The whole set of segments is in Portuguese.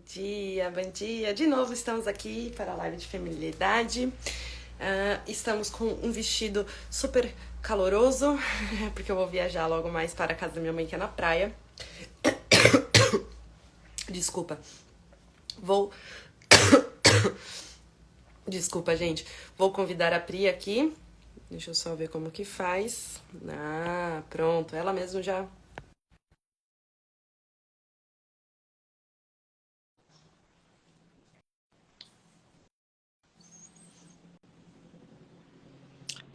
dia, bom dia. De novo estamos aqui para a live de feminilidade. Estamos com um vestido super caloroso, porque eu vou viajar logo mais para a casa da minha mãe, que é na praia. Desculpa. Desculpa, gente. Vou convidar a Pri aqui. Deixa eu só ver como que faz. Pronto. Ela mesma já...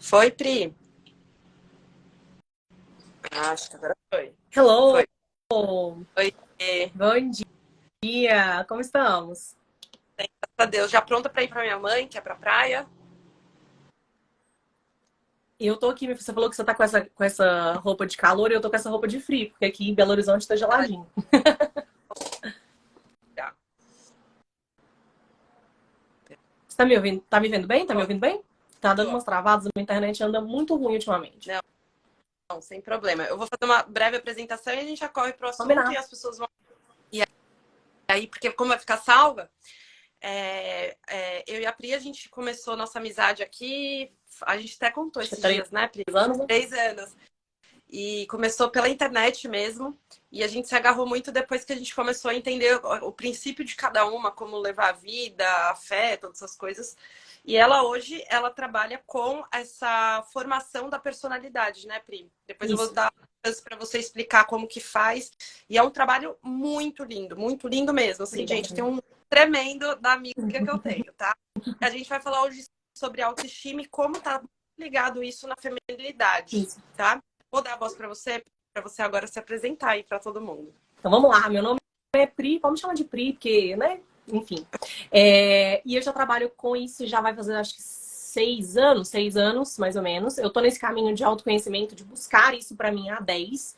Foi, Pri? Acho que agora foi. Hello! Foi. Oi. Bom dia! Como estamos? Graças a Deus. Já pronta para ir para minha mãe, que é pra praia? Eu tô aqui, você falou que você tá com essa roupa de calor e eu tô com essa roupa de frio, porque aqui em Belo Horizonte tá geladinho. Já. Você tá me ouvindo? Tá me vendo bem? Tá me ouvindo bem? Tá dando Tô. umas travadas, a minha internet anda muito ruim ultimamente. Não, sem problema. Eu vou fazer uma breve apresentação e a gente já corre pro assunto e Combinado. as pessoas vão... E aí, porque como vai ficar salva, eu e a Pri, a gente começou nossa amizade aqui, a gente até contou Acho que é esses três dias, né, Pri? anos, né? 3 anos. E começou pela internet mesmo. E a gente se agarrou muito depois que a gente começou a entender o princípio de cada uma, como levar a vida, a fé, todas essas coisas. E ela hoje, ela trabalha com essa formação da personalidade, né, Pri? Depois eu vou Isso. dar para você explicar como que faz. E é um trabalho muito lindo mesmo. Assim, gente, tem Obrigada. um tremendo da amiga que eu tenho, tá? A gente vai falar hoje sobre autoestima e como tá ligado isso na feminilidade, Isso. tá? Vou dar a voz para você agora se apresentar aí para todo mundo. Então vamos lá, meu nome é Pri, vamos chamar de Pri, porque, né? Enfim. E eu já trabalho com isso, já vai fazer acho que 6 anos, mais ou menos. Eu tô nesse caminho de autoconhecimento, de buscar isso pra mim há 10.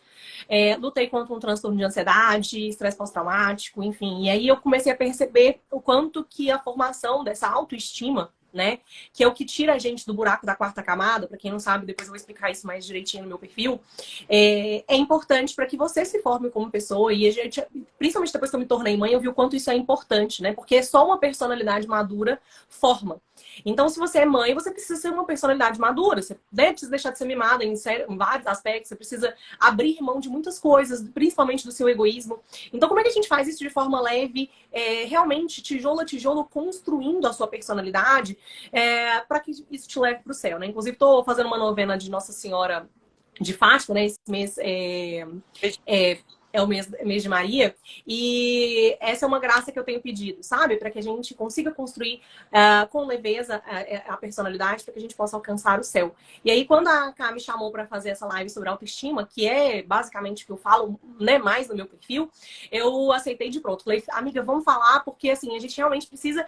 Lutei contra um transtorno de ansiedade, estresse pós-traumático, enfim. E aí eu comecei a perceber o quanto que a formação dessa autoestima, né, que é o que tira a gente do buraco da quarta camada, para quem não sabe, depois eu vou explicar isso mais direitinho no meu perfil, é importante para que você se forme como pessoa. E a gente, principalmente depois que eu me tornei mãe, eu vi o quanto isso é importante, né? Porque só uma personalidade madura forma. Então, se você é mãe, você precisa ser uma personalidade madura. Você, né, precisa deixar de ser mimada em vários aspectos. Você precisa abrir mão de muitas coisas, principalmente do seu egoísmo. Então, como é que a gente faz isso de forma leve, realmente, tijolo a tijolo, construindo a sua personalidade, para que isso te leve para o céu, né? Inclusive, estou fazendo uma novena de Nossa Senhora de Fátima, né? Esse mês é o mês de Maria. E essa é uma graça que eu tenho pedido, sabe? Para que a gente consiga construir com leveza a personalidade, para que a gente possa alcançar o céu. E aí, quando a Ká me chamou para fazer essa live sobre autoestima, que é basicamente o que eu falo, né, mais no meu perfil, eu aceitei de pronto. Falei, amiga, vamos falar, porque assim, a gente realmente precisa.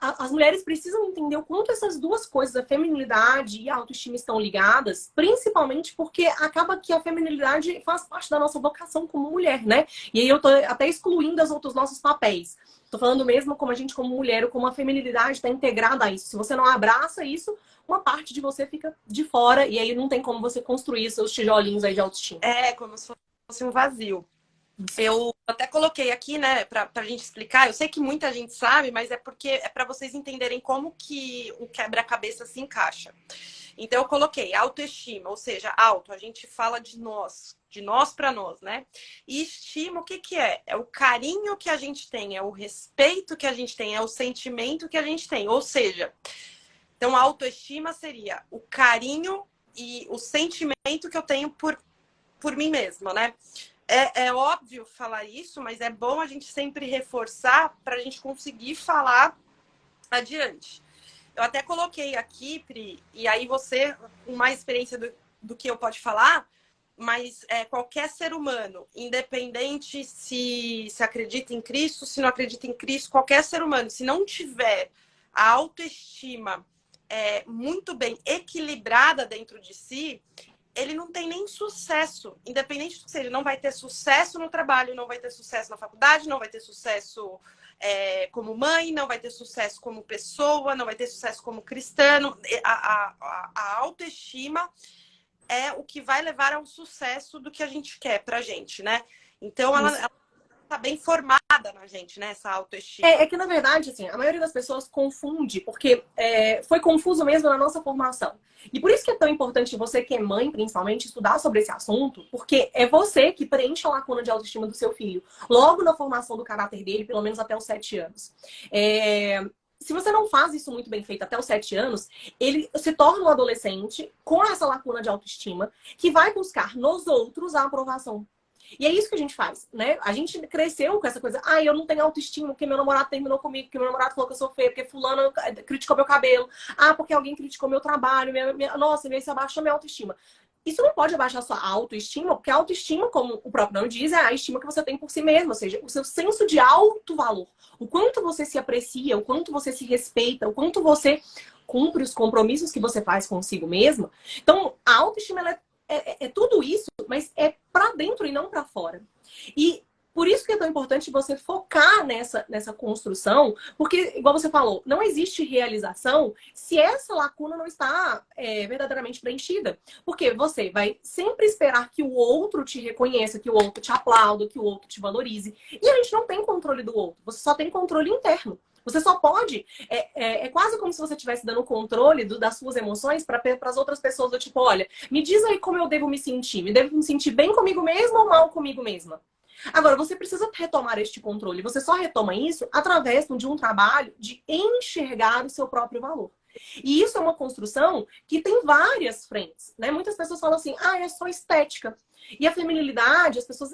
As mulheres precisam entender o quanto essas duas coisas, a feminilidade e a autoestima, estão ligadas, principalmente porque acaba que a feminilidade faz parte da nossa vocação como mulher, né? E aí eu tô até excluindo os outros nossos papéis. Tô falando mesmo como a gente, como mulher, ou como a feminilidade está integrada a isso. Se você não abraça isso, uma parte de você fica de fora e aí não tem como você construir seus tijolinhos aí de autoestima. É como se fosse um vazio. Eu até coloquei aqui, né, pra gente explicar. Eu sei que muita gente sabe, mas é porque é para vocês entenderem como que o quebra-cabeça se encaixa. Então eu coloquei autoestima, ou seja, auto, a gente fala de nós para nós, né? E estima, o que que é? É o carinho que a gente tem, é o respeito que a gente tem, é o sentimento que a gente tem. Ou seja, então a autoestima seria o carinho e o sentimento que eu tenho por mim mesma, né? É óbvio falar isso, mas é bom a gente sempre reforçar para a gente conseguir falar adiante. Eu até coloquei aqui, Pri, e aí você, com mais experiência do que eu pode falar, mas qualquer ser humano, independente se acredita em Cristo, se não acredita em Cristo, qualquer ser humano, se não tiver a autoestima muito bem equilibrada dentro de si, ele não tem nem sucesso, independente do que seja, ele não vai ter sucesso no trabalho, não vai ter sucesso na faculdade, não vai ter sucesso como mãe, não vai ter sucesso como pessoa, não vai ter sucesso como cristão. A autoestima é o que vai levar ao sucesso do que a gente quer pra gente, né? Então, ela tá bem formada na gente, né? Essa autoestima. É que, na verdade, assim, a maioria das pessoas confunde, porque foi confuso mesmo na nossa formação. E por isso que é tão importante você que é mãe, principalmente, estudar sobre esse assunto, porque é você que preenche a lacuna de autoestima do seu filho, logo na formação do caráter dele, pelo menos até os 7 anos. Se você não faz isso muito bem feito até os 7 anos, ele se torna um adolescente com essa lacuna de autoestima que vai buscar nos outros a aprovação. E é isso que a gente faz, né? A gente cresceu com essa coisa. Ah, eu não tenho autoestima porque meu namorado terminou comigo, porque meu namorado falou que eu sou feia, porque fulano criticou meu cabelo. Ah, porque alguém criticou meu trabalho. Nossa, isso abaixou minha autoestima. Isso não pode abaixar a sua autoestima, porque a autoestima, como o próprio nome diz, é a estima que você tem por si mesmo. Ou seja, o seu senso de alto valor. O quanto você se aprecia, o quanto você se respeita, o quanto você cumpre os compromissos que você faz consigo mesma. Então, a autoestima, ela é tudo isso, mas é para dentro e não para fora. E por isso que é tão importante você focar nessa construção, porque, igual você falou, não existe realização se essa lacuna não está verdadeiramente preenchida. Porque você vai sempre esperar que o outro te reconheça, que o outro te aplaude, que o outro te valorize. E a gente não tem controle do outro, você só tem controle interno. Você só pode. É quase como se você estivesse dando controle das suas emoções para as outras pessoas, do tipo, olha, me diz aí como eu devo me sentir. Me devo me sentir bem comigo mesma ou mal comigo mesma? Agora, você precisa retomar este controle. Você só retoma isso através de um trabalho de enxergar o seu próprio valor. E isso é uma construção que tem várias frentes, né? Muitas pessoas falam assim, ah, é só estética. E a feminilidade, as pessoas,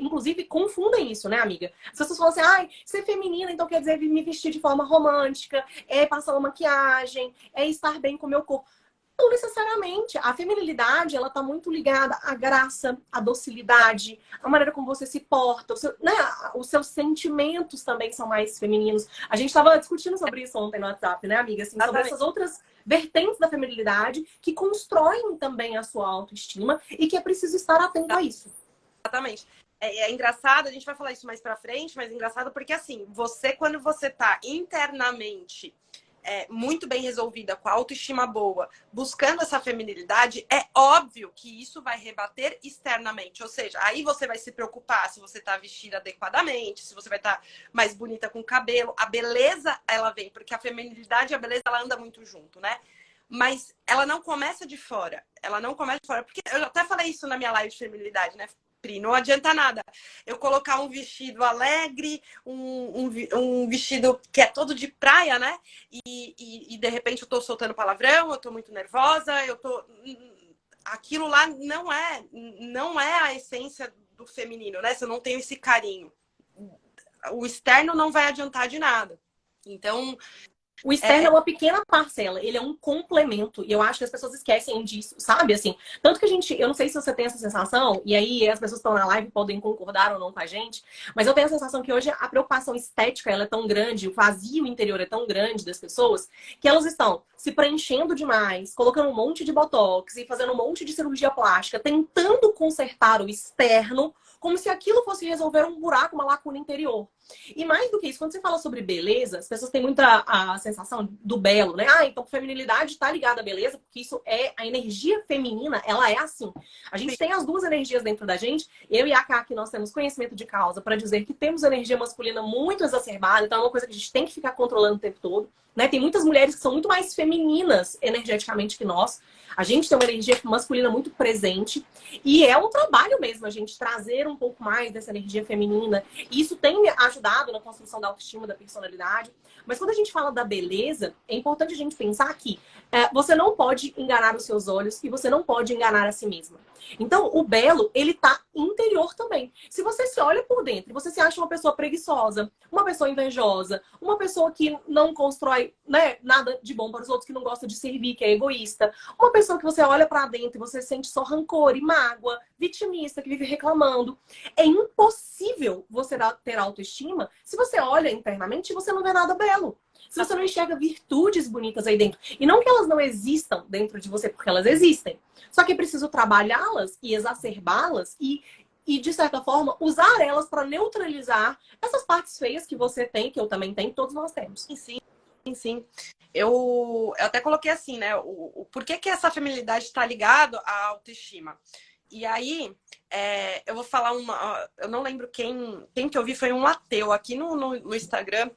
inclusive, confundem isso, né, amiga? As pessoas falam assim, ah, ser feminina, então quer dizer me vestir de forma romântica, é passar uma maquiagem, é estar bem com o meu corpo. Não necessariamente. A feminilidade, ela tá muito ligada à graça, à docilidade, à maneira como você se porta, os seus sentimentos também são mais femininos. A gente estava discutindo sobre isso ontem no WhatsApp, né, amiga? Assim, sobre essas outras vertentes da feminilidade que constroem também a sua autoestima e que é preciso estar atento a isso. Exatamente. É engraçado, a gente vai falar isso mais pra frente, mas é engraçado porque, assim, quando você tá internamente muito bem resolvida, com a autoestima boa, buscando essa feminilidade, é óbvio que isso vai rebater externamente. Ou seja, aí você vai se preocupar se você tá vestida adequadamente, se você vai estar mais bonita com o cabelo. A beleza, ela vem, porque a feminilidade e a beleza, ela anda muito junto, né? Mas ela não começa de fora. Ela não começa de fora. Porque eu até falei isso na minha live de feminilidade, né? Pri, não adianta nada eu colocar um vestido alegre, um vestido que é todo de praia, né? E de repente eu tô soltando palavrão, eu tô muito nervosa, aquilo lá não é a essência do feminino, né? Se eu não tenho esse carinho, o externo não vai adiantar de nada. Então, o externo é uma pequena parcela, ele é um complemento. E eu acho que as pessoas esquecem disso, sabe? Assim, tanto que eu não sei se você tem essa sensação, e aí as pessoas que estão na live podem concordar ou não com a gente, mas eu tenho a sensação que hoje a preocupação estética, ela é tão grande, o vazio interior é tão grande das pessoas, que elas estão se preenchendo demais, colocando um monte de botox e fazendo um monte de cirurgia plástica, tentando consertar o externo, como se aquilo fosse resolver um buraco, uma lacuna interior. E mais do que isso, quando você fala sobre beleza, as pessoas têm muita a sensação do belo, né? Ah, então feminilidade está ligada à beleza, porque isso é a energia feminina, ela é assim. A gente tem as duas energias dentro da gente. Eu e a Kaki, nós temos conhecimento de causa para dizer que temos energia masculina muito exacerbada, então é uma coisa que a gente tem que ficar controlando o tempo todo, né? Tem muitas mulheres que são muito mais femininas energeticamente que nós. A gente tem uma energia masculina muito presente e é um trabalho mesmo a gente trazer um pouco mais dessa energia feminina. E isso tem me ajudado na construção da autoestima, da personalidade. Mas quando a gente fala da beleza, é importante a gente pensar que você não pode enganar os seus olhos e você não pode enganar a si mesma. Então, o belo, ele tá interior também. Se você se olha por dentro e você se acha uma pessoa preguiçosa, uma pessoa invejosa, uma pessoa que não constrói, né, nada de bom para os outros, que não gosta de servir, que é egoísta, uma pessoa que você olha para dentro e você sente só rancor e mágoa, vitimista, que vive reclamando, é impossível você ter autoestima se você olha internamente e você não vê nada belo. Se você não enxerga virtudes bonitas aí dentro. E não que elas não existam dentro de você, porque elas existem. Só que é preciso trabalhá-las e exacerbá-las e, de certa forma, usar elas para neutralizar essas partes feias que você tem, que eu também tenho, que todos nós temos. Sim, sim. Eu até coloquei assim, né? Por que essa feminilidade está ligada à autoestima? E aí, eu vou falar uma... Eu não lembro quem que eu vi, foi um ateu aqui no Instagram.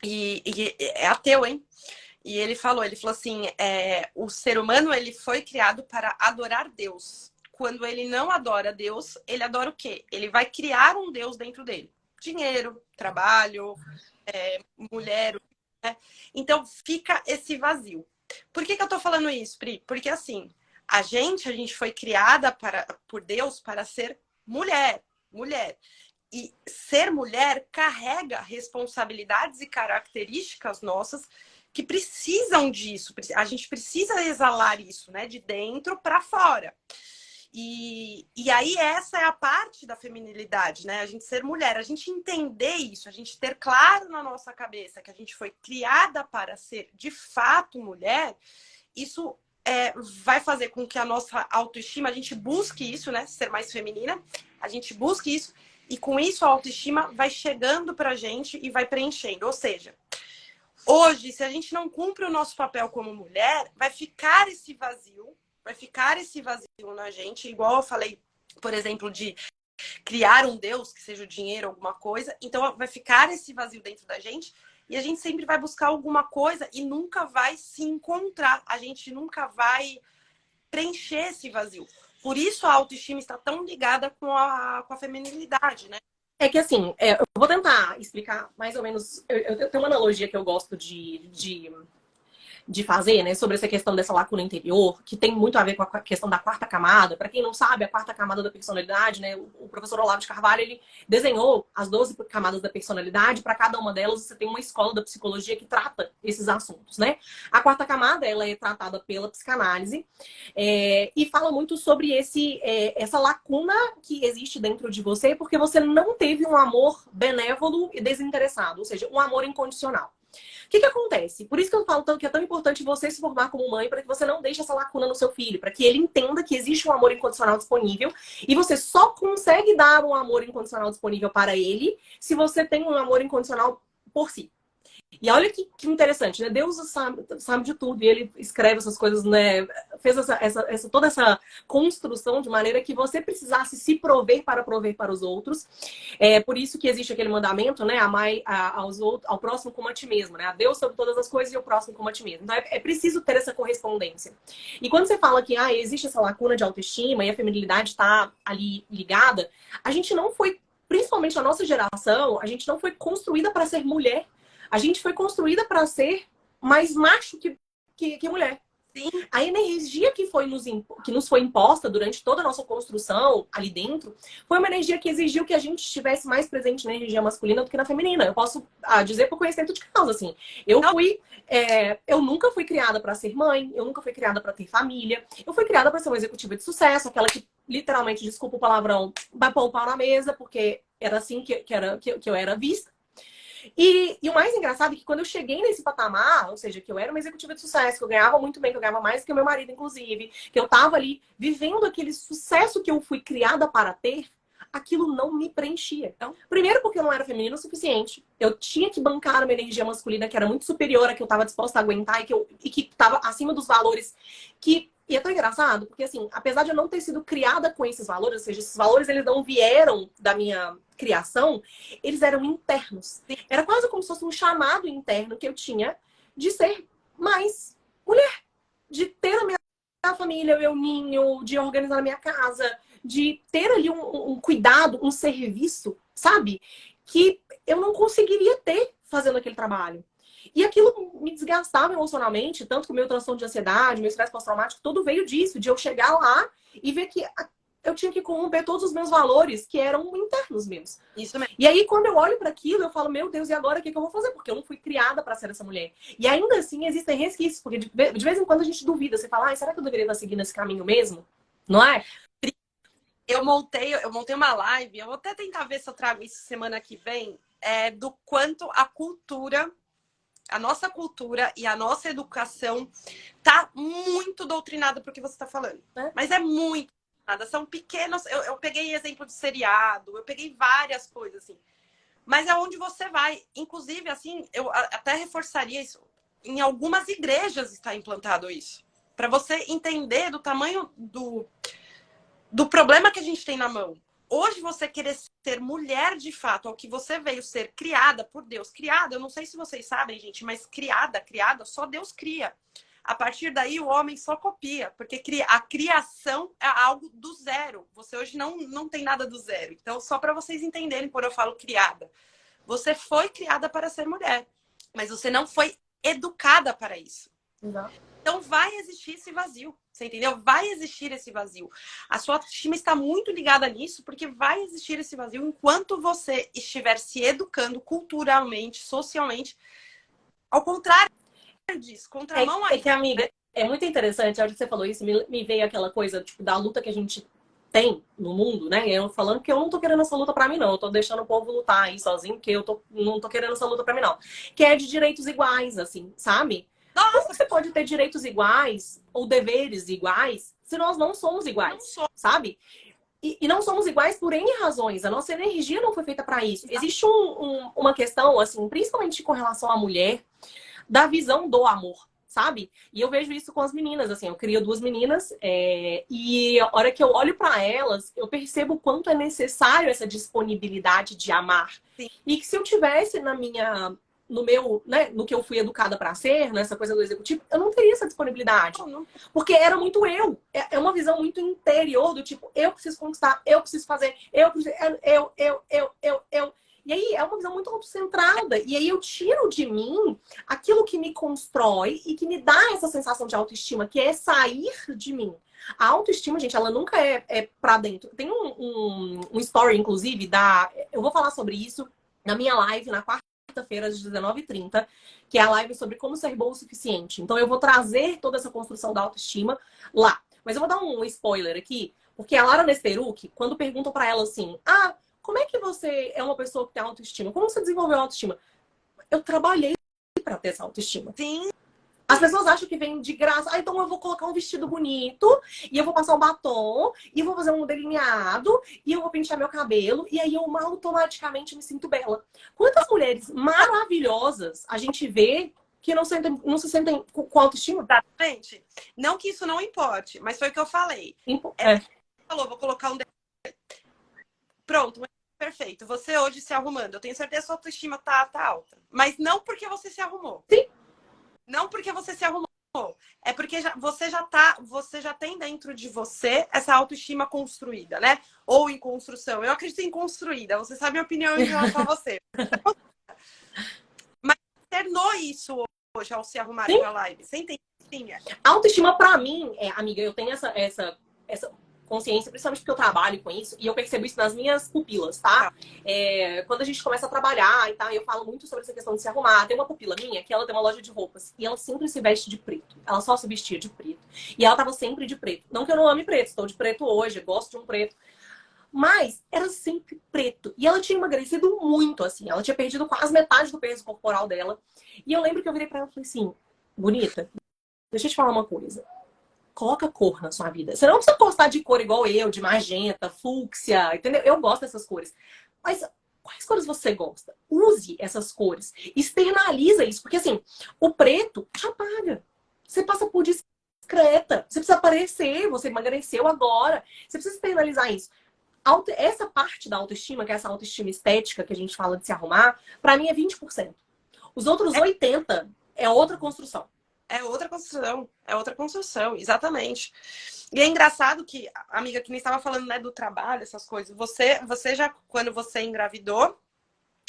E é ateu, hein? E ele falou assim, o ser humano ele foi criado para adorar Deus. Quando ele não adora Deus, ele adora o quê? Ele vai criar um Deus dentro dele. Dinheiro, trabalho, mulher, né? Então fica esse vazio. Por que eu tô falando isso, Pri? Porque assim, a gente foi criada por Deus para ser mulher. E ser mulher carrega responsabilidades e características nossas que precisam disso. A gente precisa exalar isso, né? De dentro para fora. E aí essa é a parte da feminilidade, né? A gente ser mulher, a gente entender isso, a gente ter claro na nossa cabeça que a gente foi criada para ser de fato mulher, isso vai fazer com que a nossa autoestima, a gente busque isso, né? Ser mais feminina, a gente busque isso, e com isso a autoestima vai chegando pra gente e vai preenchendo. Ou seja, hoje, se a gente não cumpre o nosso papel como mulher, vai ficar esse vazio na gente, igual eu falei, por exemplo, de criar um Deus, que seja o dinheiro, alguma coisa. Então vai ficar esse vazio dentro da gente e a gente sempre vai buscar alguma coisa e nunca vai se encontrar. A gente nunca vai preencher esse vazio. Por isso a autoestima está tão ligada com a feminilidade, né? É que assim, eu vou tentar explicar mais ou menos. Eu tenho uma analogia que eu gosto de fazer, né, sobre essa questão dessa lacuna interior, que tem muito a ver com a questão da quarta camada. Para quem não sabe, a quarta camada da personalidade, né, o professor Olavo de Carvalho, ele desenhou as 12 camadas da personalidade. Para cada uma delas, você tem uma escola da psicologia que trata esses assuntos, né? A quarta camada, ela é tratada pela psicanálise e fala muito sobre essa lacuna que existe dentro de você, porque você não teve um amor benévolo e desinteressado, ou seja, um amor incondicional. O que acontece? Por isso que eu falo que é tão importante você se formar como mãe, para que você não deixe essa lacuna no seu filho, para que ele entenda que existe um amor incondicional disponível e você só consegue dar um amor incondicional disponível para ele se você tem um amor incondicional por si. E olha que interessante, né? Deus sabe de tudo e ele escreve essas coisas, né? Fez toda essa construção de maneira que você precisasse se prover para os outros. É por isso que existe aquele mandamento, né? Amar ao próximo como a ti mesmo, né? A Deus sobre todas as coisas e o próximo como a ti mesmo. Então é preciso ter essa correspondência. E quando você fala que existe essa lacuna de autoestima e a feminilidade está ali ligada, a gente não foi, principalmente a nossa geração, a gente não foi construída para ser mulher. A gente foi construída para ser mais macho que mulher. Sim. A energia que nos foi imposta durante toda a nossa construção ali dentro foi uma energia que exigiu que a gente estivesse mais presente na energia masculina do que na feminina. Eu posso dizer por conhecimento de causa, assim. Eu nunca fui criada para ser mãe, eu nunca fui criada para ter família. Eu fui criada para ser uma executiva de sucesso, aquela que literalmente, desculpa o palavrão, vai pôr o pau na mesa, porque era assim que eu era vista. E o mais engraçado é que quando eu cheguei nesse patamar, ou seja, que eu era uma executiva de sucesso, que eu ganhava muito bem, que eu ganhava mais que o meu marido, inclusive, que eu tava ali vivendo aquele sucesso que eu fui criada para ter, aquilo não me preenchia. Então, primeiro porque eu não era feminina o suficiente. Eu tinha que bancar uma energia masculina que era muito superior à que eu estava disposta a aguentar e que estava acima dos valores que... E é tão engraçado, porque assim, apesar de eu não ter sido criada com esses valores, ou seja, esses valores eles não vieram da minha criação, eles eram internos. Era quase como se fosse um chamado interno que eu tinha de ser mais mulher. De ter a minha família, o meu ninho, de organizar a minha casa, de ter ali um cuidado, um serviço, sabe? Que eu não conseguiria ter fazendo aquele trabalho. E aquilo me desgastava emocionalmente, tanto que o meu transtorno de ansiedade, meu estresse pós-traumático, tudo veio disso, de eu chegar lá e ver que eu tinha que corromper todos os meus valores, que eram internos meus. Isso mesmo. E aí, quando eu olho para aquilo, eu falo, meu Deus, e agora o que eu vou fazer? Porque eu não fui criada para ser essa mulher. E ainda assim, existem resquícios, porque de vez em quando a gente duvida. Você fala, será que eu deveria estar seguindo esse caminho mesmo? Não é? Eu montei uma live, eu vou até tentar ver se eu trago isso semana que vem, do quanto a nossa cultura e a nossa educação tá muito doutrinada pro que você tá falando. Mas é muito nada. São pequenos... Eu peguei exemplo de seriado, eu peguei várias coisas, assim. Mas é onde você vai. Inclusive, assim, eu até reforçaria isso. Em algumas igrejas está implantado isso. Para você entender do tamanho do problema que a gente tem na mão. Hoje você querer ser mulher de fato, ao que você veio ser criada por Deus. Criada, eu não sei se vocês sabem, gente, mas criada, só Deus cria. A partir daí o homem só copia, porque a criação é algo do zero. Você hoje não tem nada do zero. Então, só para vocês entenderem quando eu falo criada. Você foi criada para ser mulher, mas você não foi educada para isso. Exato. Então vai existir esse vazio, você entendeu? Vai existir esse vazio. A sua autoestima está muito ligada nisso, porque vai existir esse vazio enquanto você estiver se educando culturalmente, socialmente. Ao contrário disso, contramão aí. É que, amiga, é muito interessante, a hora que você falou isso, me veio aquela coisa, tipo, da luta que a gente tem no mundo, né? Eu falando que eu não tô querendo essa luta pra mim, não. Eu tô deixando o povo lutar aí sozinho, porque não tô querendo essa luta pra mim, não. Que é de direitos iguais, assim, sabe? Nossa, como você pode ter direitos iguais ou deveres iguais se nós não somos iguais, sabe? E não somos iguais por N razões. A nossa energia não foi feita para isso. Existe uma questão, assim, principalmente com relação à mulher, da visão do amor, sabe? E eu vejo isso com as meninas, assim. Eu crio duas meninas e a hora que eu olho para elas, eu percebo o quanto é necessário essa disponibilidade de amar. Sim. E que se eu tivesse no meu, né, no que eu fui educada para ser, nessa coisa do executivo, eu não teria essa disponibilidade. Porque era muito eu. É uma visão muito interior do tipo, eu preciso conquistar, eu preciso fazer, eu preciso, eu. E aí é uma visão muito autocentrada. E aí eu tiro de mim aquilo que me constrói e que me dá essa sensação de autoestima, que é sair de mim. A autoestima, gente, ela nunca é pra dentro. Tem um story, inclusive, eu vou falar sobre isso na minha live, na quarta-feira, às 19h30, que é a live sobre como ser boa o suficiente. Então, eu vou trazer toda essa construção da autoestima lá. Mas eu vou dar um spoiler aqui, porque a Lara Nesteruk, quando perguntam pra ela assim, como é que você é uma pessoa que tem autoestima? Como você desenvolveu a autoestima? Eu trabalhei pra ter essa autoestima. Sim. As pessoas acham que vem de graça. Então eu vou colocar um vestido bonito, e eu vou passar um batom, e eu vou fazer um delineado, e eu vou pentear meu cabelo, e aí eu automaticamente me sinto bela. Quantas mulheres maravilhosas a gente vê que não se sentem com autoestima? Exatamente. Não que isso não importe, mas foi o que eu falei. Falou, vou colocar um... Pronto, perfeito. Você hoje se arrumando, eu tenho certeza que sua autoestima tá alta. Mas não porque você se arrumou. Sim. Não porque você se arrumou. É porque você já tem dentro de você essa autoestima construída, né? Ou em construção. Eu acredito em construída. Você sabe a minha opinião em relação a você. Mas ternou isso hoje ao se arrumar para a live. Você entende? Sim. Autoestima pra mim, amiga, eu tenho essa consciência, principalmente porque eu trabalho com isso, e eu percebo isso nas minhas pupilas, tá? Quando a gente começa a trabalhar e tal, eu falo muito sobre essa questão de se arrumar. Tem uma pupila minha que ela tem uma loja de roupas, e ela sempre se veste de preto. Ela só se vestia de preto. E ela tava sempre de preto. Não que eu não ame preto, estou de preto hoje, gosto de um preto. Mas era sempre preto. E ela tinha emagrecido muito, assim. Ela tinha perdido quase metade do peso corporal dela. E eu lembro que eu virei pra ela e falei assim, bonita, deixa eu te falar uma coisa. Coloca cor na sua vida. Você não precisa gostar de cor igual eu, de magenta, fúcsia, entendeu? Eu gosto dessas cores. Mas quais cores você gosta? Use essas cores. Externaliza isso. Porque assim, o preto te apaga. Você passa por discreta. Você precisa aparecer. Você emagreceu agora. Você precisa externalizar isso. Essa parte da autoestima, que é essa autoestima estética que a gente fala de se arrumar, pra mim é 20%. Os outros 80% é outra construção. É outra construção, exatamente. E é engraçado que, amiga, que nem estava falando, né, do trabalho, essas coisas. Você já, quando você engravidou,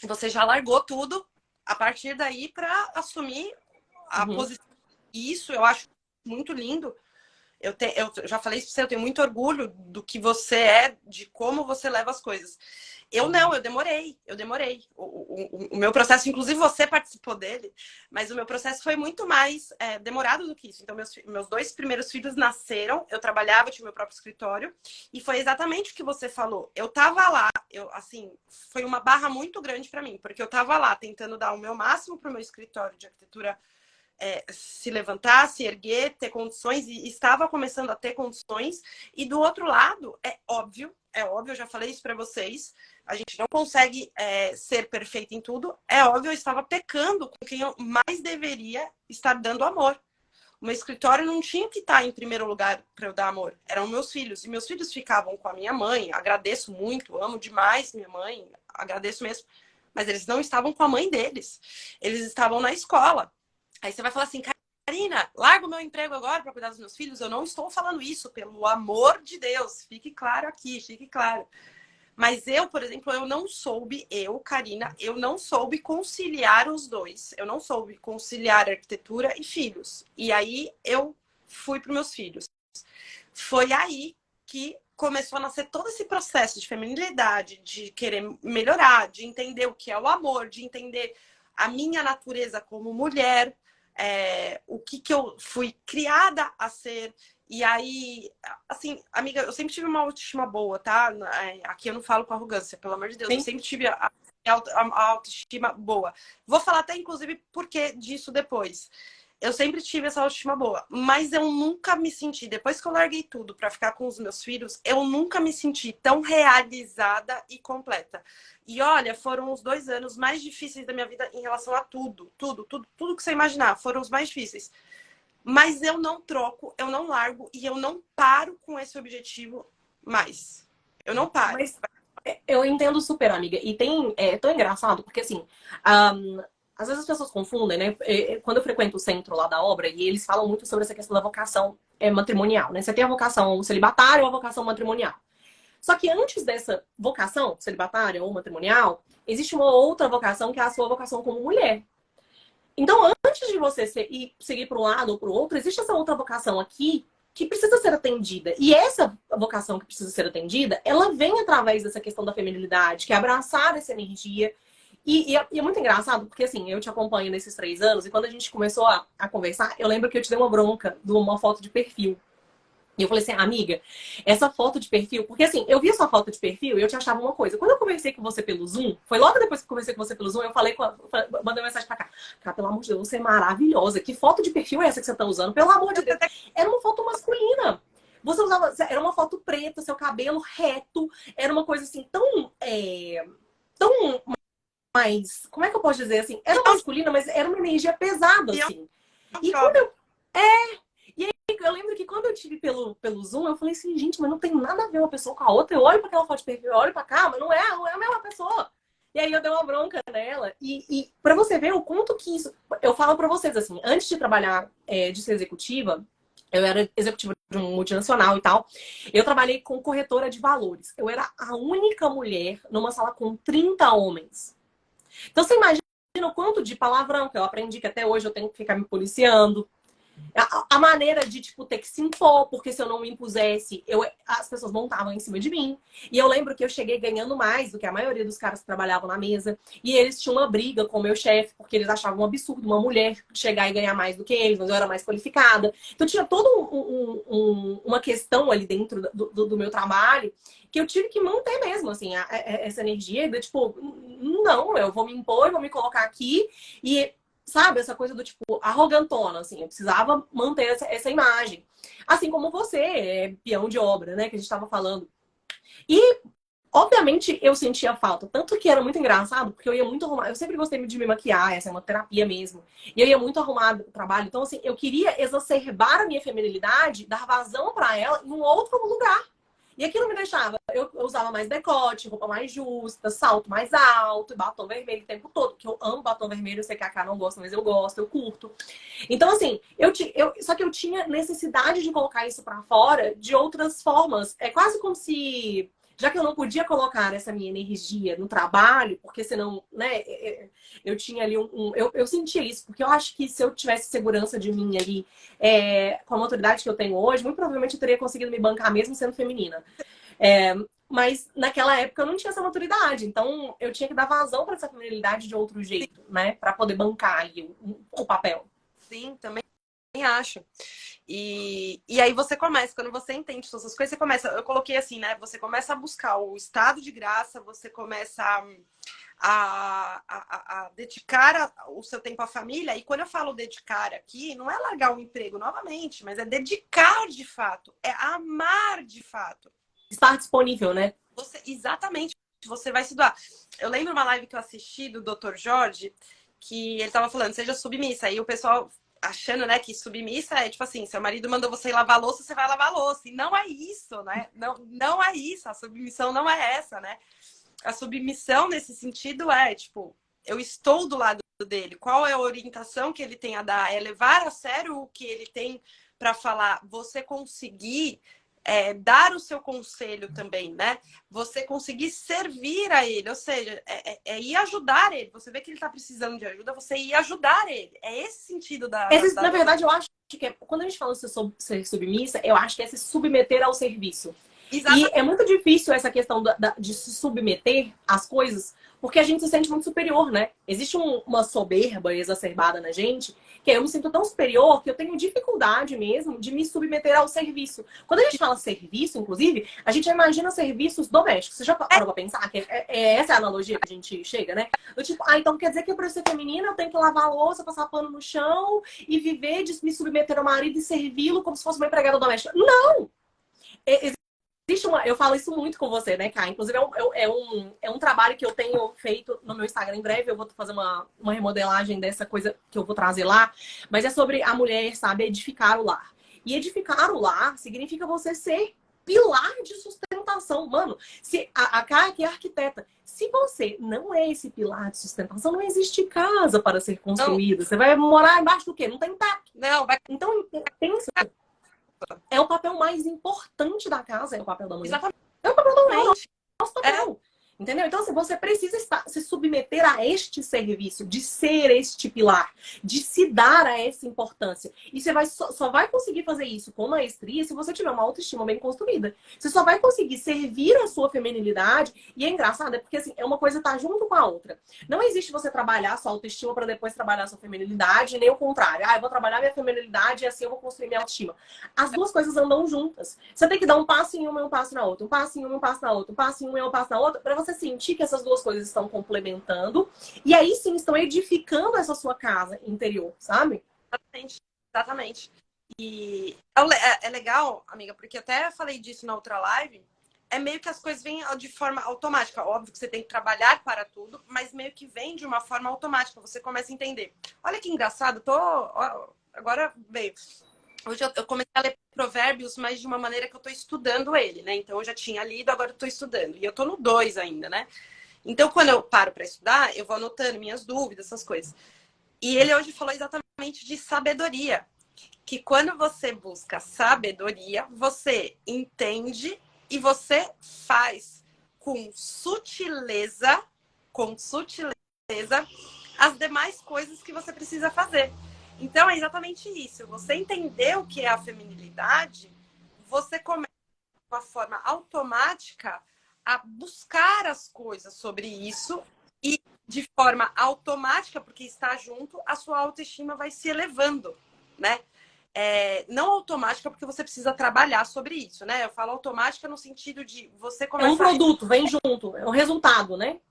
você já largou tudo a partir daí para assumir a posição. Isso eu acho muito lindo. Eu já falei isso pra você, eu tenho muito orgulho do que você é, de como você leva as coisas. Eu demorei. O meu processo, inclusive você participou dele, mas o meu processo foi muito mais demorado do que isso. Então, meus 2 primeiros filhos nasceram, eu trabalhava, tinha meu próprio escritório, e foi exatamente o que você falou. Eu tava lá, foi uma barra muito grande para mim, porque eu tava lá tentando dar o meu máximo pro meu escritório de arquitetura se levantar, se erguer, ter condições, e estava começando a ter condições. E do outro lado, é óbvio, eu já falei isso para vocês, a gente não consegue ser perfeito em tudo. É óbvio, eu estava pecando com quem eu mais deveria estar dando amor. O meu escritório não tinha que estar em primeiro lugar para eu dar amor. Eram meus filhos. E meus filhos ficavam com a minha mãe. Agradeço muito, amo demais minha mãe. Agradeço mesmo. Mas eles não estavam com a mãe deles. Eles estavam na escola. Aí você vai falar assim, Karina, larga o meu emprego agora para cuidar dos meus filhos? Eu não estou falando isso, pelo amor de Deus. Fique claro aqui, fique claro. Mas eu, por exemplo, Karina, eu não soube conciliar os dois. Eu não soube conciliar arquitetura e filhos. E aí eu fui para os meus filhos. Foi aí que começou a nascer todo esse processo de feminilidade, de querer melhorar, de entender o que é o amor, de entender a minha natureza como mulher, o que eu fui criada a ser. E aí, assim, amiga, eu sempre tive uma autoestima boa, tá? Aqui eu não falo com arrogância, pelo amor de Deus. Sim. Eu sempre tive a autoestima boa. Vou falar até, inclusive, por que disso depois. Eu sempre tive essa autoestima boa, mas eu nunca me senti, depois que eu larguei tudo para ficar com os meus filhos, eu nunca me senti tão realizada e completa. E olha, foram os 2 anos mais difíceis da minha vida em relação a tudo que você imaginar, foram os mais difíceis. Mas eu não troco, eu não largo e eu não paro com esse objetivo mais. Eu não paro. Mas eu entendo super, amiga. E é tão engraçado, porque assim, às vezes as pessoas confundem, né? Quando eu frequento o centro lá da obra, e eles falam muito sobre essa questão da vocação matrimonial, né? Você tem a vocação celibatária ou a vocação matrimonial. Só que antes dessa vocação celibatária ou matrimonial, existe uma outra vocação que é a sua vocação como mulher. Então, antes de você seguir para um lado ou para o outro, existe essa outra vocação aqui que precisa ser atendida. E essa vocação que precisa ser atendida, ela vem através dessa questão da feminilidade, que é abraçar essa energia. E é muito engraçado, porque assim, eu te acompanho nesses 3 anos, e quando a gente começou a conversar, eu lembro que eu te dei uma bronca de uma foto de perfil. E eu falei assim, amiga, essa foto de perfil... Porque assim, eu vi a sua foto de perfil e eu te achava uma coisa. Quando eu conversei com você pelo Zoom, foi logo depois que eu conversei com você pelo Zoom, eu mandei uma mensagem pra cá. Cara, pelo amor de Deus, você é maravilhosa. Que foto de perfil é essa que você tá usando? Pelo amor de Deus. Era uma foto masculina. Você usava... Era uma foto preta, seu cabelo reto. Era uma coisa assim, tão mais... Como é que eu posso dizer assim? Era masculina, mas era uma energia pesada, assim. E quando eu... Eu lembro que quando eu tive pelo Zoom, eu falei assim, gente, mas não tem nada a ver uma pessoa com a outra. Eu olho para aquela foto de perfil, eu olho para cá, mas não é a mesma pessoa. E aí eu dei uma bronca nela. E para você ver o quanto que isso... Eu falo para vocês, assim, antes de trabalhar, de ser executiva, eu era executiva de um multinacional e tal. Eu trabalhei com corretora de valores. Eu era a única mulher numa sala com 30 homens. Então você imagina o quanto de palavrão que eu aprendi, que até hoje eu tenho que ficar me policiando. A maneira de, tipo, ter que se impor, porque se eu não me impusesse, as pessoas montavam em cima de mim. E eu lembro que eu cheguei ganhando mais do que a maioria dos caras que trabalhavam na mesa. E eles tinham uma briga com o meu chefe, porque eles achavam um absurdo uma mulher chegar e ganhar mais do que eles, mas eu era mais qualificada. Então tinha toda uma questão ali dentro do meu trabalho que eu tive que manter mesmo, assim, essa energia de, tipo, não, eu vou me impor, eu vou me colocar aqui e... Sabe, essa coisa do tipo, arrogantona, assim. Eu precisava manter essa imagem. Assim como você, peão de obra, né? Que a gente estava falando. E, obviamente, eu sentia falta. Tanto que era muito engraçado, porque eu ia muito arrumar. Eu sempre gostei de me maquiar, essa é uma terapia mesmo. E eu ia muito arrumar o trabalho. Então, assim, eu queria exacerbar a minha feminilidade, dar vazão para ela em um outro lugar. E aquilo me deixava, eu usava mais decote, roupa mais justa, salto mais alto, batom vermelho o tempo todo, porque eu amo batom vermelho, eu sei que a Ká não gosta, mas eu gosto, eu curto. Então, assim, só que eu tinha necessidade de colocar isso pra fora de outras formas. É quase como se, já que eu não podia colocar essa minha energia no trabalho, porque senão, né, eu tinha ali eu sentia isso, porque eu acho que se eu tivesse segurança de mim ali, com a maturidade que eu tenho hoje, muito provavelmente eu teria conseguido me bancar mesmo sendo feminina. Mas naquela época eu não tinha essa maturidade, então eu tinha que dar vazão para essa feminilidade de outro jeito, né, para poder bancar ali o papel. Sim, também acho. E aí você começa, quando você entende todas essas coisas, você começa, eu coloquei assim, né? Você começa a buscar o estado de graça, você começa a dedicar o seu tempo à família. E quando eu falo dedicar aqui, não é largar o emprego novamente, mas é dedicar de fato, é amar de fato. Estar disponível, né? Exatamente, você vai se doar. Eu lembro uma live que eu assisti do Dr. Jorge, que ele estava falando, seja submissa. Aí o pessoal achando, né, que submissa é tipo assim, seu marido mandou você ir lavar a louça, você vai lavar a louça. E não é isso, né? Não é isso. A submissão não é essa, né? A submissão nesse sentido é, tipo, eu estou do lado dele. Qual é a orientação que ele tem a dar? É levar a sério o que ele tem para falar. Você conseguir dar o seu conselho também, né? Você conseguir servir a ele, ou seja, ir ajudar ele. Você vê que ele está precisando de ajuda, você ir ajudar ele. É esse sentido Na verdade, eu acho que quando a gente fala sobre ser submissa, eu acho que é se submeter ao serviço. Exatamente. E é muito difícil essa questão de se submeter às coisas, porque a gente se sente muito superior, né? Existe uma soberba exacerbada na gente, que eu me sinto tão superior que eu tenho dificuldade mesmo de me submeter ao serviço. Quando a gente fala serviço, inclusive, a gente imagina serviços domésticos. Você já parou pra pensar que essa é a analogia que a gente chega, né? Do tipo, então quer dizer que pra eu ser feminina eu tenho que lavar a louça, passar pano no chão e viver de me submeter ao marido e servi-lo como se fosse uma empregada doméstica. Não! Eu falo isso muito com você, né, Kai? Inclusive, é um trabalho que eu tenho feito no meu Instagram. Em breve eu vou fazer uma remodelagem dessa coisa que eu vou trazer lá. Mas é sobre a mulher, sabe, edificar o lar. E edificar o lar significa você ser pilar de sustentação. Mano, se a Kai aqui é arquiteta. Se você não é esse pilar de sustentação, não existe casa para ser construída. Você vai morar embaixo do quê? Não tem teto. Não, vai... Então, pensa. É o papel mais importante da casa, é o papel da mulher. Exatamente. É o papel da mulher, nosso papel. Entendeu? Então, assim, você precisa se submeter a este serviço, de ser este pilar, de se dar a essa importância. E você só vai conseguir fazer isso com maestria se você tiver uma autoestima bem construída. Você só vai conseguir servir a sua feminilidade. E é engraçado, porque assim, é uma coisa tá junto com a outra. Não existe você trabalhar a sua autoestima para depois trabalhar a sua feminilidade, nem o contrário. Eu vou trabalhar minha feminilidade e assim eu vou construir minha autoestima. As duas coisas andam juntas. Você tem que dar um passo em uma e um passo na outra. Um passo em uma e um passo na outra. Um passo em uma e um passo na outra, para você sentir que essas duas coisas estão complementando e aí sim estão edificando essa sua casa interior, sabe? Exatamente. E é legal, amiga, porque até falei disso na outra live, é meio que as coisas vêm de forma automática. Óbvio que você tem que trabalhar para tudo, mas meio que vem de uma forma automática. Você começa a entender. Olha que engraçado, agora veio. Hoje eu comecei a ler Provérbios, mas de uma maneira que eu tô estudando ele, né? Então eu já tinha lido, agora eu tô estudando. E eu tô no 2 ainda, né? Então quando eu paro para estudar, eu vou anotando minhas dúvidas, essas coisas. E ele hoje falou exatamente de sabedoria. Que quando você busca sabedoria, você entende e você faz com sutileza as demais coisas que você precisa fazer. Então, é exatamente isso. Você entender o que é a feminilidade, você começa de uma forma automática a buscar as coisas sobre isso e de forma automática, porque está junto, a sua autoestima vai se elevando, né? Não automática, porque você precisa trabalhar sobre isso, né? Eu falo automática no sentido de você começar... É um produto, vem junto, é um resultado, né?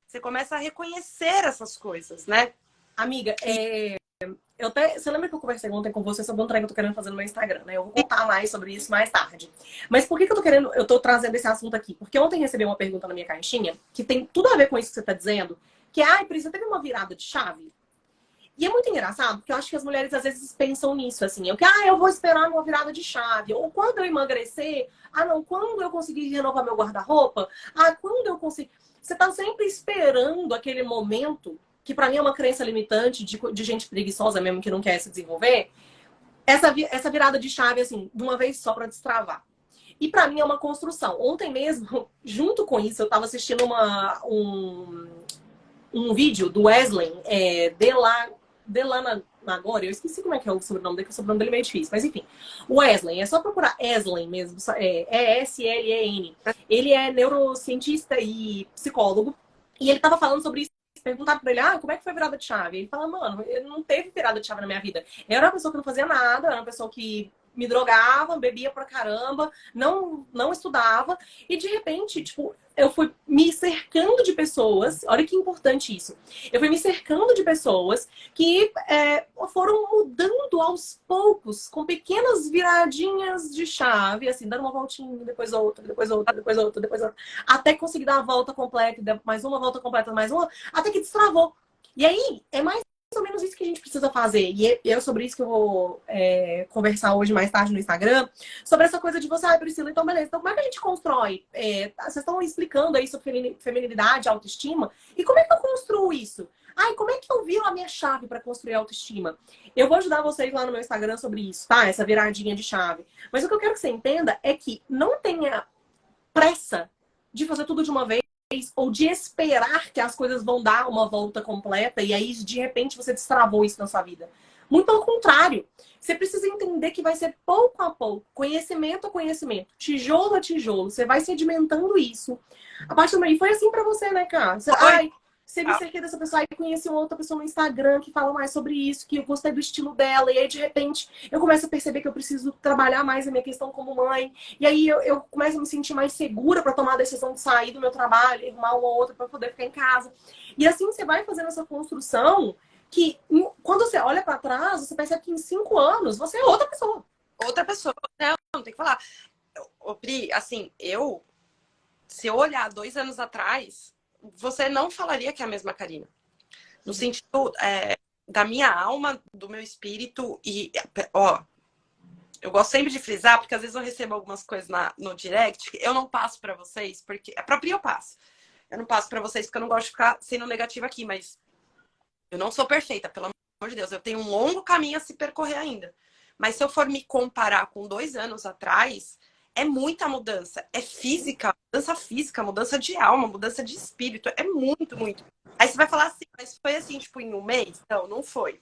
Você começa a reconhecer essas coisas, né? Amiga, você lembra que eu conversei ontem com você sobre um trem que eu tô querendo fazer no meu Instagram, né? Eu vou contar mais sobre isso mais tarde. Mas por que eu tô trazendo esse assunto aqui? Porque ontem recebi uma pergunta na minha caixinha que tem tudo a ver com isso que você tá dizendo, que é, Pri, você teve uma virada de chave? E é muito engraçado, porque eu acho que as mulheres às vezes pensam nisso, assim, eu vou esperar uma virada de chave, ou quando eu emagrecer, quando eu conseguir renovar meu guarda-roupa, quando eu conseguir... Você tá sempre esperando aquele momento, que pra mim é uma crença limitante de gente preguiçosa mesmo, que não quer se desenvolver, essa virada de chave, assim, de uma vez só pra destravar. E pra mim é uma construção. Ontem mesmo, junto com isso, eu tava assistindo um vídeo do Wesley, Delana Nagore, eu esqueci como é que é o sobrenome dele, que o sobrenome dele é meio difícil, mas enfim. O Wesley, é só procurar Wesley mesmo, E-S-L-E-N. Ele é neurocientista e psicólogo, e ele tava falando sobre isso. Perguntaram pra ele, como é que foi a virada de chave? Ele fala, mano, ele não teve virada de chave na minha vida. Eu era uma pessoa que não fazia nada, eu era uma pessoa que me drogava, bebia pra caramba, não estudava, e de repente, tipo, eu fui me cercando de pessoas, olha que importante isso, eu fui me cercando de pessoas que foram mudando aos poucos, com pequenas viradinhas de chave, assim, dando uma voltinha, depois outra, depois outra, depois outra, depois outra, até conseguir dar a volta completa, mais uma volta completa, mais uma, até que destravou. E aí, é mais ou menos isso que a gente precisa fazer. E é sobre isso que eu vou conversar hoje mais tarde no Instagram, sobre essa coisa de você, Priscila, então beleza, então como é que a gente constrói? Vocês estão explicando aí sobre feminilidade, autoestima, e como é que eu construo isso? Como é que eu viro a minha chave para construir autoestima? Eu vou ajudar vocês lá no meu Instagram sobre isso, tá? Essa viradinha de chave. Mas o que eu quero que você entenda é que não tenha pressa de fazer tudo de uma vez, ou de esperar que as coisas vão dar uma volta completa e aí, de repente, você destravou isso na sua vida. Muito ao contrário. Você precisa entender que vai ser pouco a pouco, conhecimento a conhecimento, tijolo a tijolo. Você vai sedimentando isso. A partir daí, foi assim pra você, né, cara? Você me cerquei dessa pessoa, aí conheci uma outra pessoa no Instagram que fala mais sobre isso, que eu gostei do estilo dela, e aí, de repente, eu começo a perceber que eu preciso trabalhar mais a minha questão como mãe, e aí eu começo a me sentir mais segura para tomar a decisão de sair do meu trabalho, arrumar uma ou outra para poder ficar em casa. E assim você vai fazendo essa construção que, quando você olha para trás, você percebe que em 5 anos você é outra pessoa. Outra pessoa, não tem que falar. Pri, assim, se eu olhar 2 anos atrás, você não falaria que é a mesma Karina. No sentido da minha alma, do meu espírito. E, ó, eu gosto sempre de frisar, porque às vezes eu recebo algumas coisas no direct que eu não passo pra vocês, porque a própria eu passo. Eu não passo pra vocês porque eu não gosto de ficar sendo negativa aqui, mas eu não sou perfeita, pelo amor de Deus. Eu tenho um longo caminho a se percorrer ainda. Mas se eu for me comparar com 2 anos atrás, é muita mudança. É física, mudança de alma, mudança de espírito. É muito, muito. Aí você vai falar assim, mas foi assim, tipo, em um mês? Não foi.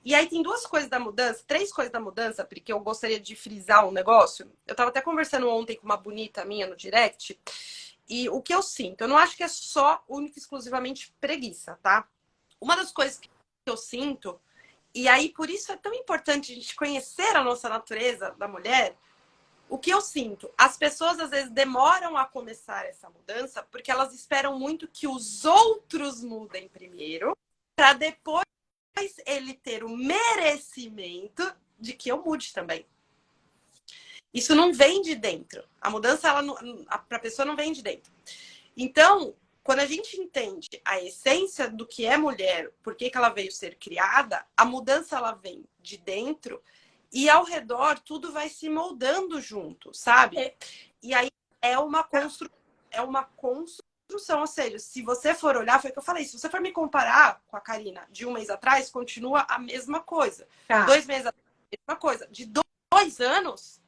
E aí tem 2 coisas da mudança, 3 coisas da mudança, porque eu gostaria de frisar um negócio. Eu tava até conversando ontem com uma bonita minha no direct. E o que eu sinto, eu não acho que é só, única e exclusivamente preguiça, tá? Uma das coisas que eu sinto, e aí por isso é tão importante a gente conhecer a nossa natureza da mulher. O que eu sinto? As pessoas às vezes demoram a começar essa mudança porque elas esperam muito que os outros mudem primeiro, para depois ele ter o merecimento de que eu mude também. Isso não vem de dentro. A mudança, para a pessoa não vem de dentro. Então, quando a gente entende a essência do que é mulher, por que ela veio ser criada, a mudança ela vem de dentro. E ao redor, tudo vai se moldando junto, sabe? E aí é uma construção. Ou seja, se você for olhar, foi o que eu falei, se você for me comparar com a Karina de 1 mês atrás, continua a mesma coisa. 2 meses atrás, a mesma coisa. De 2 anos...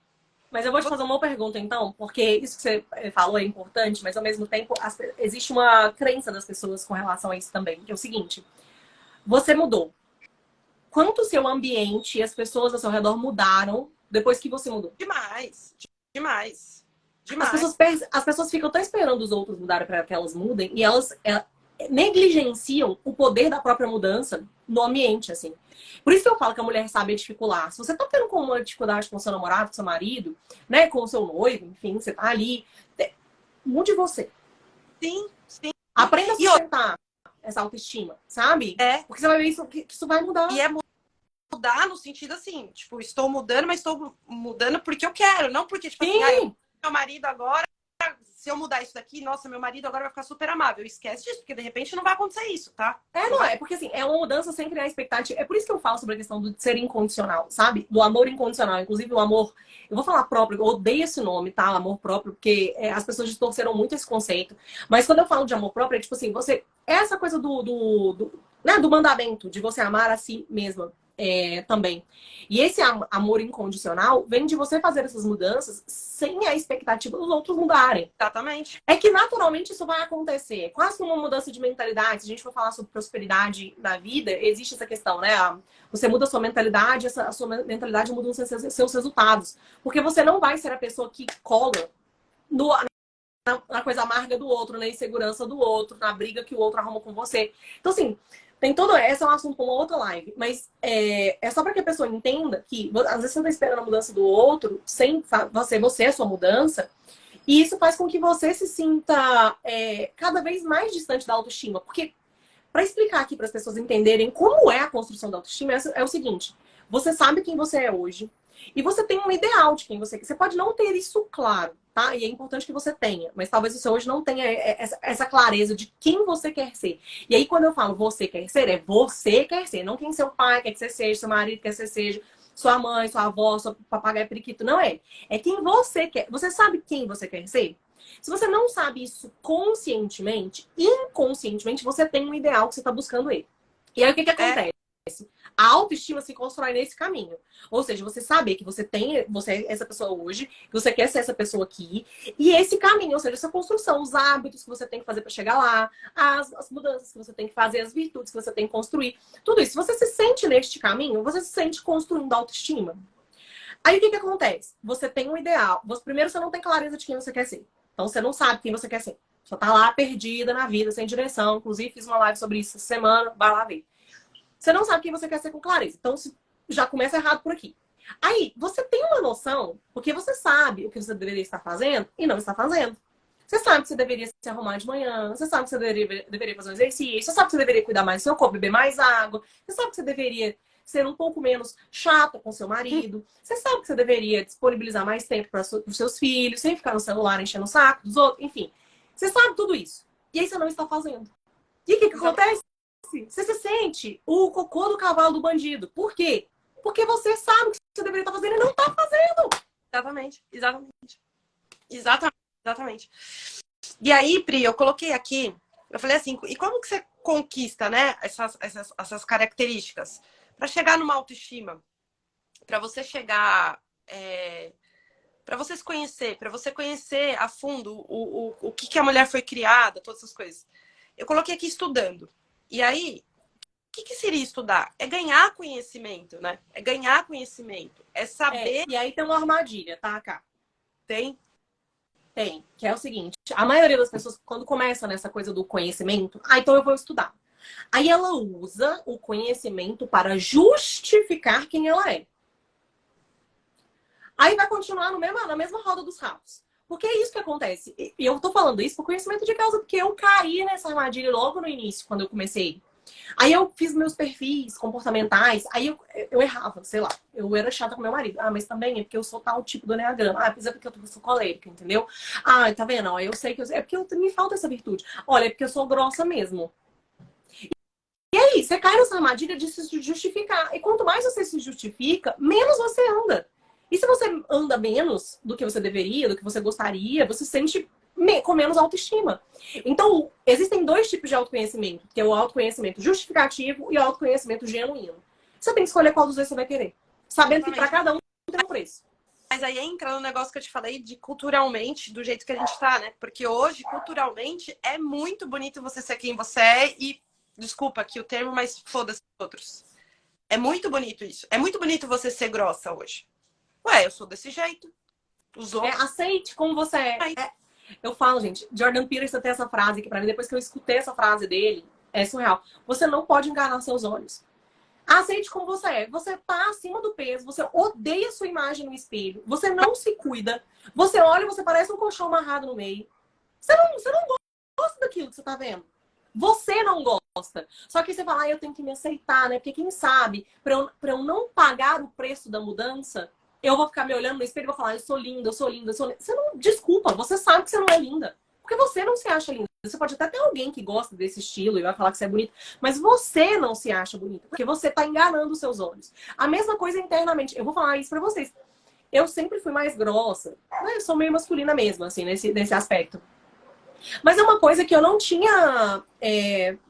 Mas eu vou te fazer uma pergunta, então, porque isso que você falou é importante, mas ao mesmo tempo existe uma crença das pessoas com relação a isso também, que é o seguinte: você mudou. Quanto o seu ambiente e as pessoas ao seu redor mudaram depois que você mudou? Demais. As pessoas ficam até esperando os outros mudarem para que elas mudem e elas negligenciam o poder da própria mudança no ambiente, assim. Por isso que eu falo que a mulher sabe articular. Se você tá tendo uma dificuldade com o seu namorado, com o seu marido, né, com o seu noivo, enfim, você tá ali, mude você. Sim. Aprenda a sustentar essa autoestima, sabe? Porque você vai ver que isso vai mudar. E é mudar no sentido assim, tipo, estou mudando, mas estou mudando porque eu quero, não porque, tipo assim, meu marido agora, se eu mudar isso daqui, nossa, meu marido agora vai ficar super amável. Esquece disso, porque de repente não vai acontecer isso, tá? É porque assim, é uma mudança sem criar expectativa. É por isso que eu falo sobre a questão do ser incondicional, sabe? Do amor incondicional. Inclusive o amor, eu vou falar próprio, eu odeio esse nome, tá? Amor próprio, porque as pessoas distorceram muito esse conceito. Mas quando eu falo de amor próprio, é tipo assim, essa coisa do mandamento, de você amar a si mesma. Também. E esse amor incondicional vem de você fazer essas mudanças sem a expectativa dos outros mudarem. Exatamente. É que naturalmente isso vai acontecer. Quase como uma mudança de mentalidade. Se a gente for falar sobre prosperidade na vida, existe essa questão, né? Você muda a sua mentalidade, a sua mentalidade muda os seus resultados. Porque você não vai ser a pessoa que cola na coisa amarga do outro, na insegurança do outro, na briga que o outro arruma com você. Então, assim, tem todo... Esse é um assunto para uma outra live. Mas é só para que a pessoa entenda que, às vezes, você está esperando a mudança do outro, sem você, a sua mudança. E isso faz com que você se sinta cada vez mais distante da autoestima. Porque, para explicar aqui para as pessoas entenderem como é a construção da autoestima, é o seguinte: você sabe quem você é hoje. E você tem um ideal de quem você quer. Você pode não ter isso claro, tá? E é importante que você tenha. Mas talvez você hoje não tenha essa clareza de quem você quer ser. E aí, quando eu falo você quer ser, é você quer ser. Não quem seu pai quer que você seja, seu marido quer que você seja, sua mãe, sua avó, seu papagaio periquito. Não é. É quem você quer. Você sabe quem você quer ser? Se você não sabe isso conscientemente, inconscientemente, você tem um ideal que você está buscando ele. E aí, o que acontece? A autoestima se constrói nesse caminho. Ou seja, você saber que você é essa pessoa hoje, que você quer ser essa pessoa aqui, e esse caminho, ou seja, essa construção, os hábitos que você tem que fazer para chegar lá, as mudanças que você tem que fazer, as virtudes que você tem que construir, tudo isso. Se você se sente neste caminho, você se sente construindo autoestima. Aí o que acontece? Você tem um ideal. Primeiro, você não tem clareza de quem você quer ser. Então, você não sabe quem você quer ser. Só tá lá perdida na vida, sem direção. Inclusive, fiz uma live sobre isso essa semana. Vai lá ver. Você não sabe quem você quer ser com clareza. Então, já começa errado por aqui. Aí, você tem uma noção, porque você sabe o que você deveria estar fazendo e não está fazendo. Você sabe que você deveria se arrumar de manhã, você sabe que você deveria fazer um exercício, você sabe que você deveria cuidar mais do seu corpo, beber mais água, você sabe que você deveria ser um pouco menos chata com seu marido, você sabe que você deveria disponibilizar mais tempo para os seus filhos, sem ficar no celular enchendo o saco dos outros, enfim. Você sabe tudo isso. E aí você não está fazendo. E o que acontece? Você se sente o cocô do cavalo do bandido. Por quê? Porque você sabe o que você deveria estar fazendo e não está fazendo. Exatamente. E aí, Pri, eu coloquei aqui, eu falei assim, e como que você conquista, né, essas características? Para chegar numa autoestima, para você chegar, para você se conhecer, para você conhecer a fundo o que a mulher foi criada, todas essas coisas. Eu coloquei aqui estudando. E aí, o que seria estudar? É ganhar conhecimento, né? É ganhar conhecimento. É saber. E aí tem uma armadilha, tá, Cá? Tem? Tem. Que é o seguinte: a maioria das pessoas, quando começa nessa coisa do conhecimento, então eu vou estudar. Aí ela usa o conhecimento para justificar quem ela é. Aí vai continuar na mesma roda dos ratos. Porque é isso que acontece. E eu tô falando isso por conhecimento de causa, porque eu caí nessa armadilha logo no início, quando eu comecei. Aí eu fiz meus perfis comportamentais, aí eu errava, sei lá. Eu era chata com meu marido. Ah, mas também é porque eu sou tal tipo do enneagrama. Ah, mas é porque eu sou colérica, entendeu? Ah, tá vendo? Ó, eu sei que é porque me falta essa virtude. Olha, é porque eu sou grossa mesmo. E aí, você cai nessa armadilha de se justificar. E quanto mais você se justifica, menos você anda. E se você anda menos do que você deveria, do que você gostaria, você se sente com menos autoestima. Então, existem dois tipos de autoconhecimento, que é o autoconhecimento justificativo e o autoconhecimento genuíno. Você tem que escolher qual dos dois você vai querer. Sabendo que para cada um tem um preço. Mas aí entra no negócio que eu te falei de culturalmente, do jeito que a gente tá, né? Porque hoje, culturalmente, é muito bonito você ser quem você é e, desculpa aqui o termo, mas foda-se os outros. É muito bonito isso. É muito bonito você ser grossa hoje. Ué, eu sou desse jeito. Os outros... aceite como você é. Eu falo, gente, Jordan Peterson tem essa frase que pra mim, depois que eu escutei essa frase dele, é surreal. Você não pode enganar seus olhos. Aceite como você é. Você tá acima do peso, você odeia sua imagem no espelho, você não se cuida, você olha e você parece um colchão amarrado no meio. Você não gosta daquilo que você tá vendo. Você não gosta. Só que você fala, eu tenho que me aceitar, né? Porque quem sabe, pra eu não pagar o preço da mudança, eu vou ficar me olhando no espelho e vou falar, eu sou linda, eu sou linda, eu sou linda. Você não, desculpa, você sabe que você não é linda. Porque você não se acha linda. Você pode até ter alguém que gosta desse estilo e vai falar que você é bonita, mas você não se acha bonita, porque você tá enganando os seus olhos. A mesma coisa internamente. Eu vou falar isso pra vocês. Eu sempre fui mais grossa. Eu sou meio masculina mesmo, assim, nesse aspecto. Mas é uma coisa que eu não tinha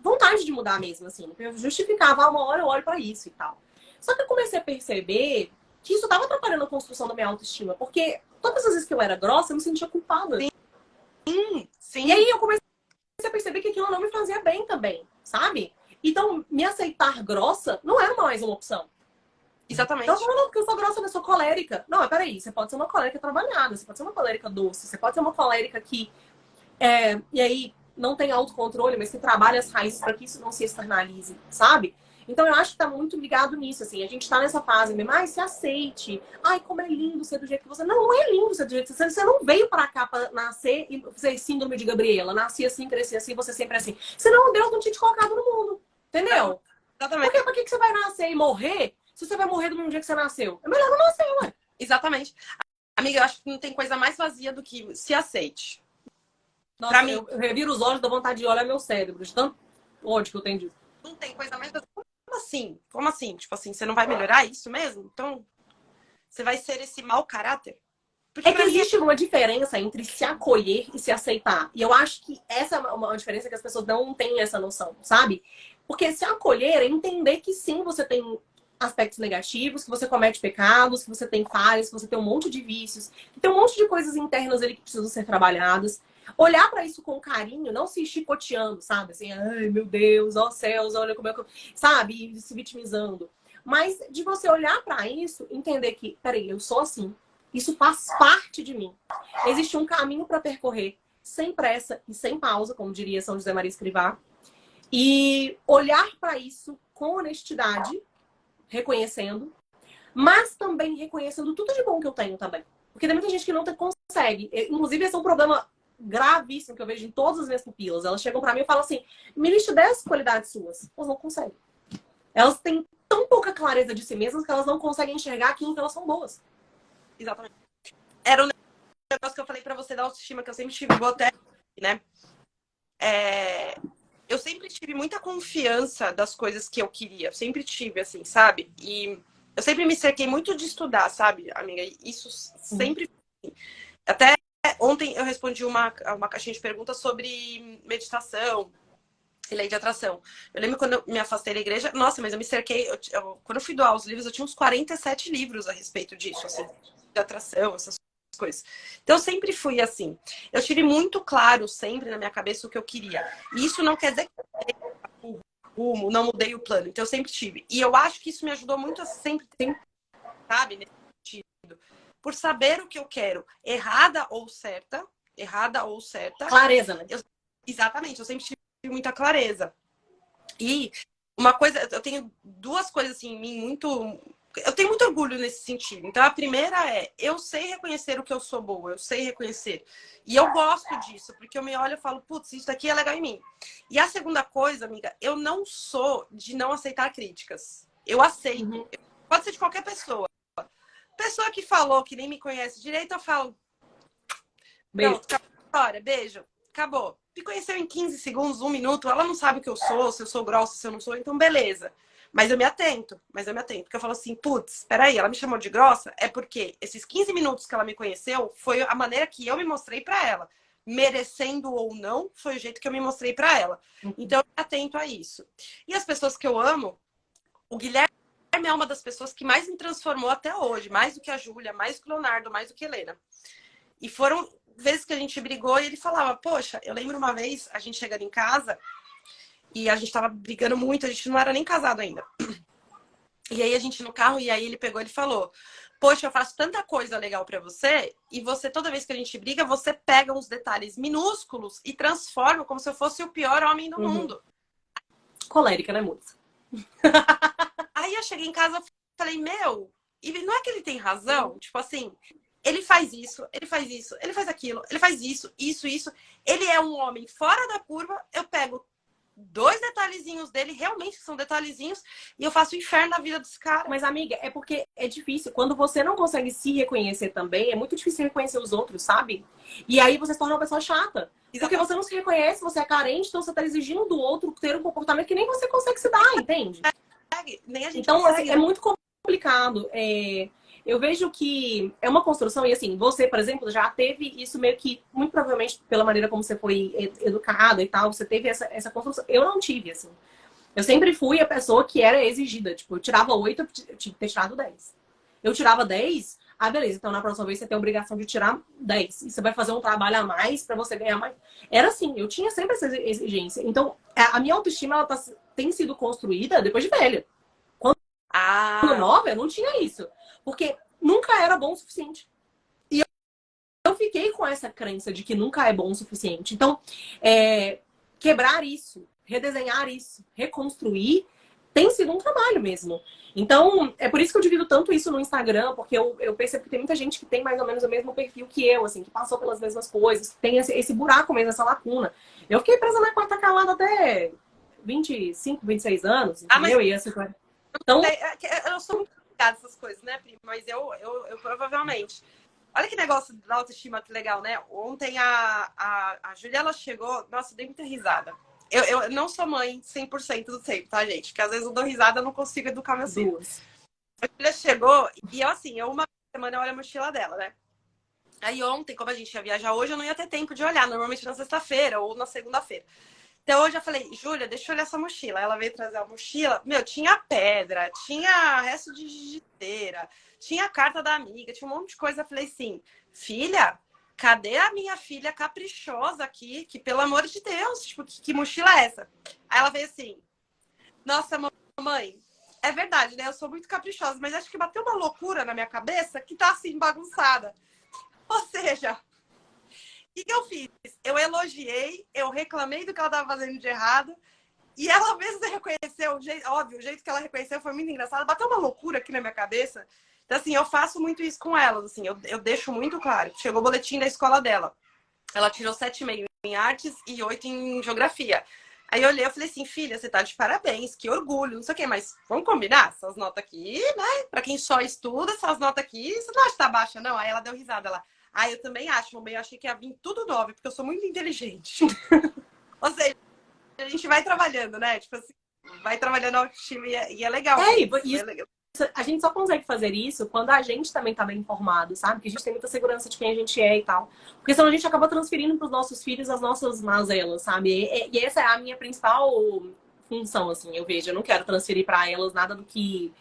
vontade de mudar mesmo, assim. Eu justificava, uma hora eu olho pra isso e tal. Só que eu comecei a perceber que isso estava atrapalhando a construção da minha autoestima. Porque todas as vezes que eu era grossa, eu me sentia culpada. Sim. E aí eu comecei a perceber que aquilo não me fazia bem também, sabe? Então, me aceitar grossa não era mais uma opção. Exatamente. Então, não, porque eu sou grossa, eu sou colérica. Não, mas peraí, você pode ser uma colérica trabalhada, você pode ser uma colérica doce, você pode ser uma colérica que... e aí, não tem autocontrole, mas que trabalha as raízes para que isso não se externalize, sabe? Então, eu acho que tá muito ligado nisso, assim. A gente tá nessa fase mesmo, se aceite. Ai, como é lindo ser do jeito que você... Não é lindo ser do jeito que você... Você não veio pra cá pra nascer e ser síndrome de Gabriela. Nasci assim, cresci assim, você sempre assim. Senão Deus não tinha te colocado no mundo. Entendeu? Exatamente. Porque pra que você vai nascer e morrer se você vai morrer do mesmo dia que você nasceu? É melhor não nascer, ué. Exatamente. Amiga, eu acho que não tem coisa mais vazia do que se aceite. Nossa, Pra mim, eu reviro os olhos, dou vontade de olhar meu cérebro, de tanto ódio que eu tenho disso. não tem coisa mais vazia. Como assim? Como assim? Tipo assim, você não vai melhorar isso mesmo? Então, você vai ser esse mau caráter? Porque É que pra mim existe uma diferença entre se acolher e se aceitar. E eu acho que essa é uma diferença que as pessoas não têm essa noção, sabe? Porque se acolher é entender que sim, você tem aspectos negativos, que você comete pecados, que você tem falhas, que você tem um monte de vícios, que tem um monte de coisas internas ali que precisam ser trabalhadas. Olhar para isso com carinho, não se chicoteando, sabe? Assim, ai meu Deus, ó céus, olha como é que eu... Sabe? E se vitimizando. Mas de você olhar para isso, entender que, peraí, eu sou assim. Isso faz parte de mim. Existe um caminho para percorrer, sem pressa e sem pausa, como diria São José Maria Escrivá. E olhar para isso com honestidade, reconhecendo, mas também reconhecendo tudo de bom que eu tenho também. Porque tem muita gente que não consegue. Inclusive, esse é um problema gravíssimo que eu vejo em todas as minhas pupilas. Elas chegam para mim e falam assim: me liste 10 qualidades suas. Elas não conseguem. Elas têm tão pouca clareza de si mesmas que elas não conseguem enxergar aquilo que elas são boas. exatamente. Era o negócio que eu falei pra você da autoestima, que eu sempre tive, vou até, né? Eu sempre tive muita confiança das coisas que eu queria. Sempre tive, assim, sabe? E eu sempre me cerquei muito de estudar, sabe, amiga? Isso sempre. Até ontem eu respondi uma caixinha de perguntas sobre meditação e lei de atração. Eu lembro quando eu me afastei da igreja, nossa, mas eu me cerquei. Quando eu fui doar os livros, eu tinha uns 47 livros a respeito disso, assim, de atração, essas coisas. Então eu sempre fui assim. Eu tive muito claro sempre na minha cabeça o que eu queria. E isso não quer dizer que eu rumo, não mudei o plano. Então eu sempre tive. E eu acho que isso me ajudou muito a sempre, sabe, nesse sentido. Por saber o que eu quero, errada ou certa. Clareza, né? Exatamente, eu sempre tive muita clareza. E uma coisa, eu tenho duas coisas assim em mim muito. Eu tenho muito orgulho nesse sentido. Então, a primeira é, eu sei reconhecer o que eu sou boa, eu sei reconhecer. E eu gosto disso, porque eu me olho e falo, putz, isso daqui é legal em mim. E a segunda coisa, amiga, eu não sou de não aceitar críticas. Eu aceito. Uhum. Pode ser de qualquer pessoa. Pessoa que falou, que nem me conhece direito, eu falo, Beijo. pronto, acabou a história, beijo, acabou. Me conheceu em 15 segundos, 1 minuto, ela não sabe o que eu sou, se eu sou grossa, se eu não sou, então beleza. Mas eu me atento, porque eu falo assim, putz, peraí, ela me chamou de grossa, é porque esses 15 minutos que ela me conheceu foi a maneira que eu me mostrei pra ela. Merecendo ou não, foi o jeito que eu me mostrei pra ela. Então eu me atento a isso. E as pessoas que eu amo, o Guilherme é uma das pessoas que mais me transformou até hoje, mais do que a Júlia, mais do que o Leonardo, mais do que a Helena. E foram vezes que a gente brigou e ele falava, poxa, eu lembro uma vez a gente chegando em casa e a gente tava brigando muito, a gente não era nem casado ainda. E aí a gente no carro, e aí ele pegou e falou, poxa, eu faço tanta coisa legal pra você, e você, toda vez que a gente briga, você pega uns detalhes minúsculos e transforma como se eu fosse o pior homem do mundo. Colérica, né, moça? Aí eu cheguei em casa e falei, meu, e não é que ele tem razão? Tipo assim, ele faz isso, ele faz isso, ele faz aquilo, ele faz isso, isso, isso. Ele é um homem fora da curva, eu pego 2 detalhezinhos dele, realmente são detalhezinhos, e eu faço o inferno na vida desse cara. Mas, amiga, é porque é difícil. Quando você não consegue se reconhecer também, é muito difícil reconhecer os outros, sabe? E aí você se torna uma pessoa chata. Porque você não se reconhece, você é carente, então você tá exigindo do outro ter um comportamento que nem você consegue se dar, entende? Nem a gente então, consegue, assim, é muito complicado. Eu vejo que é uma construção, e assim, você, por exemplo, já teve isso meio que, muito provavelmente, pela maneira como você foi educada e tal, você teve essa construção. Eu não tive, assim. Eu sempre fui a pessoa que era exigida. Tipo, eu tirava 8, eu tinha que ter tirado 10. Eu tirava 10, beleza. Então, na próxima vez, você tem a obrigação de tirar 10. E você vai fazer um trabalho a mais pra você ganhar mais. Era assim, eu tinha sempre essa exigência. Então, a minha autoestima, ela tem sido construída depois de velha. Quando nova, eu não tinha isso. Porque nunca era bom o suficiente. E eu fiquei com essa crença de que nunca é bom o suficiente. Então, quebrar isso, redesenhar isso, reconstruir, tem sido um trabalho mesmo. Então, é por isso que eu divido tanto isso no Instagram, porque eu percebo que tem muita gente que tem mais ou menos o mesmo perfil que eu, assim, que passou pelas mesmas coisas, que tem esse buraco mesmo, essa lacuna. Eu fiquei presa na quarta calada até 25, 26 anos, entendeu? Mas... E assim, então... eu sou muito essas coisas, né, primo? Mas eu provavelmente. Olha que negócio da autoestima, que legal, né? Ontem a Júlia, ela chegou... Nossa, eu dei muita risada. Eu não sou mãe 100% do tempo, tá, gente? Porque às vezes eu dou risada e eu não consigo educar meus filhos. A Júlia chegou e eu, assim, uma semana eu olho a mochila dela, né? Aí ontem, como a gente ia viajar hoje, eu não ia ter tempo de olhar. Normalmente na sexta-feira ou na segunda-feira. Então hoje eu falei, Júlia, deixa eu olhar essa mochila. Ela veio trazer a mochila. Meu, tinha pedra, tinha resto de gigideira, tinha carta da amiga, tinha um monte de coisa. Eu falei assim, filha, cadê a minha filha caprichosa aqui? Que, pelo amor de Deus, tipo, que mochila é essa? Aí ela veio assim, nossa, mamãe, é verdade, né? Eu sou muito caprichosa, mas acho que bateu uma loucura na minha cabeça que tá assim, bagunçada. Ou seja, o que eu fiz? Eu elogiei, eu reclamei do que ela estava fazendo de errado, e ela mesma reconheceu, óbvio, o jeito que ela reconheceu foi muito engraçado. Bateu uma loucura aqui na minha cabeça. Então, assim, eu faço muito isso com elas, assim, eu deixo muito claro. Chegou o boletim da escola dela. Ela tirou 7,5 em artes e 8 em geografia. Aí eu olhei e falei assim, filha, você tá de parabéns, que orgulho, não sei o quê, mas vamos combinar? Essas notas aqui, né? Pra quem só estuda, essas notas aqui, você não acha que tá baixa, não? Aí ela deu risada, ela, eu também acho, mamãe, eu achei que ia vir tudo 9, porque eu sou muito inteligente. Ou seja, a gente vai trabalhando, né? Tipo assim, vai trabalhando a autoestima e é legal. E a gente só consegue fazer isso quando a gente também tá bem informado, sabe? Que a gente tem muita segurança de quem a gente é e tal. Porque senão a gente acaba transferindo pros nossos filhos as nossas mazelas, sabe? E essa é a minha principal função, assim, eu vejo. Eu não quero transferir para elas nada do que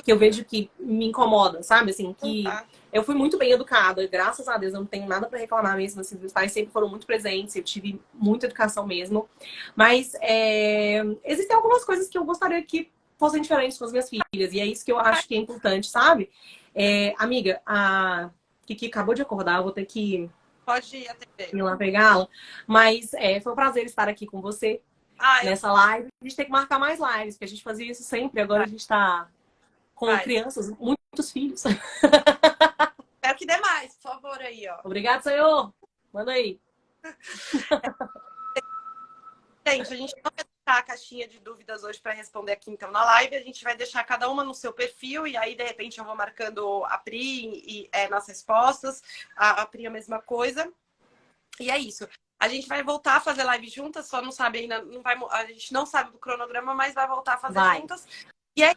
eu vejo que me incomoda, sabe? Assim, que eu fui muito bem educada, graças a Deus, eu não tenho nada para reclamar mesmo. Assim, meus pais sempre foram muito presentes, eu tive muita educação mesmo. Mas existem algumas coisas que eu gostaria que fossem diferentes com as minhas filhas, e é isso que eu acho que é importante, sabe? Amiga, a Kiki acabou de acordar, eu vou ter que Pode ir atender. Ir lá pegá-la. Mas foi um prazer estar aqui com você nessa live. A gente tem que marcar mais lives, porque a gente fazia isso sempre, agora a gente está com crianças, muitos filhos. Espero que dê mais, por favor, aí, ó. Obrigado, senhor. Manda aí. Gente, a gente não vai deixar a caixinha de dúvidas hoje para responder aqui, então, na live. A gente vai deixar cada uma no seu perfil e aí, de repente, eu vou marcando a Pri nas respostas. A Pri a mesma coisa. E é isso. A gente vai voltar a fazer live juntas, só não sabe ainda, a gente não sabe do cronograma, mas vai voltar a fazer juntas. E é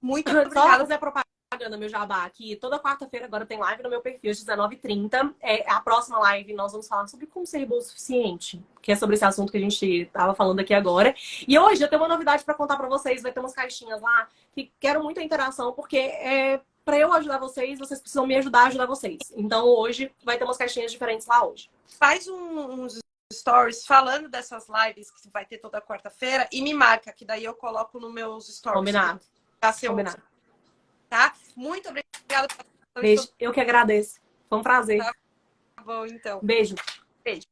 muito obrigada. Só fazer propaganda, meu jabá, aqui. Toda quarta-feira agora tem live no meu perfil, às 19h30. A próxima live nós vamos falar sobre como ser boa o suficiente, que é sobre esse assunto que a gente estava falando aqui agora. E hoje eu tenho uma novidade para contar para vocês. Vai ter umas caixinhas lá que quero muita interação, porque para eu ajudar vocês, vocês precisam me ajudar a ajudar vocês. Então hoje vai ter umas caixinhas diferentes lá hoje. Faz uns stories falando dessas lives que vai ter toda quarta-feira e me marca, que daí eu coloco nos meus stories. Combinado. Combinado. Tá? Muito obrigada. Beijo. Eu que agradeço. Foi um prazer. Tá bom, então. Beijo. Beijo.